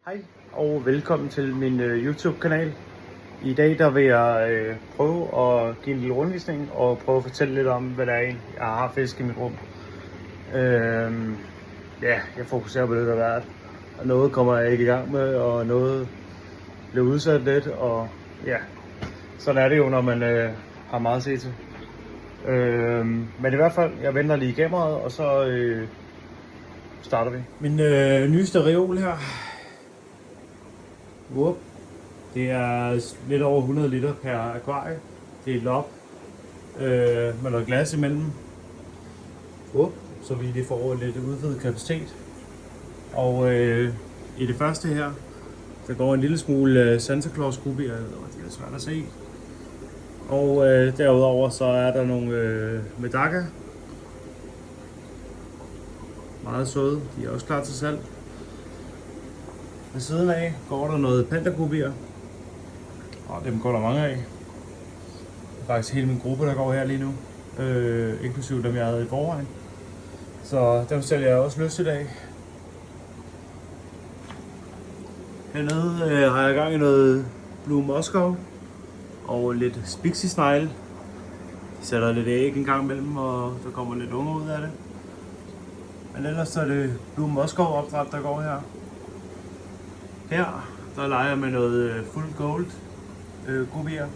Hej og velkommen til min YouTube-kanal. I dag der vil jeg prøve at give en lille rundvisning og prøve at fortælle lidt om, hvad der er, jeg har fisk i mit rum. Jeg fokuserer på lidt af hvert, og noget kommer jeg ikke i gang med, og noget bliver udsat lidt, og ja, sådan er det jo, når man har meget at se til. Men i hvert fald, jeg venter lige kameraet, og så starter vi. Min nyeste reol her. Whoop. Det er lidt over 100 liter per akvarie. Det er et lop med noget glas imellem. Whoop. Så vi lige får lidt udvidet kapacitet. Og i det første her, der går en lille smule Santa Claus gubier, og det er svært at se. Og derudover så er der nogle medaka. Meget søde, de er også klar til salg. Ved siden af går der noget pandagubier, og dem går der mange af. Det er faktisk hele min gruppe, der går her lige nu, inklusive dem jeg havde i forvejen. Så dem sælger jeg også løs i dag. Hernede har jeg gang i noget Blue Moscow og lidt spixie-snegle. De sætter lidt æg en gang imellem, og der kommer lidt unger ud af det. Men ellers så er det Blue Moscow opdræt, der går her. Her, der leger jeg med noget full gold gubier.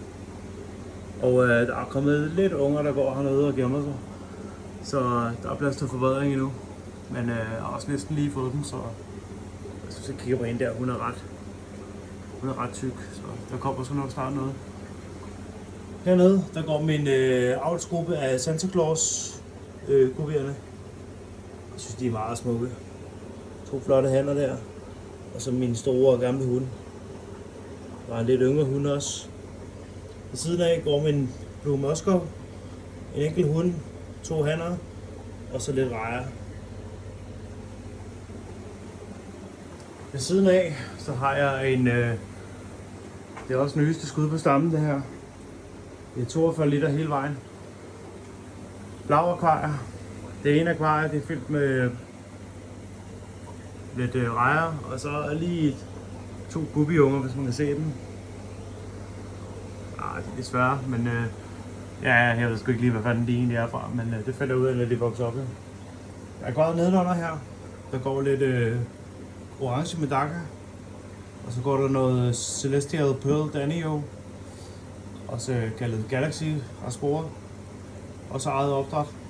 Og der er kommet lidt unger, der går hernede og gemmer sig. Så der er plads til forbedring endnu. Men jeg har også næsten lige fået dem, så jeg synes, jeg kigger på en der, hun er ret tyk. Så der kommer så nok snart noget. Hernede, der går min avlsgruppe af Santa Claus gubierne. Jeg synes, de er meget smukke. 2 flotte hanner der. Og så min store gamle hund. Der er en lidt yngre hund også. Ved siden af går min Blue Moscow. En enkelt hund, 2 hanner og så lidt rejer. Ved siden af så har jeg en, det er også den nyeste skud på stammen det her. Det er 42 liter hele vejen. Blau akvarier. Det ene akvarie, det er fyldt med lidt rejer, og så er lige 2 gubiunger, hvis man kan se dem. Det er lidt svære, men jeg ved sgu ikke lige, hvad fanden de egentlig er fra, men det falder ud af, når de vokser op. Der er gået nedenunder her, der går lidt orange medaka, og så går der noget Celestial Pearl Danio, også kaldet Galaxy Aspora, og så eget opdræt.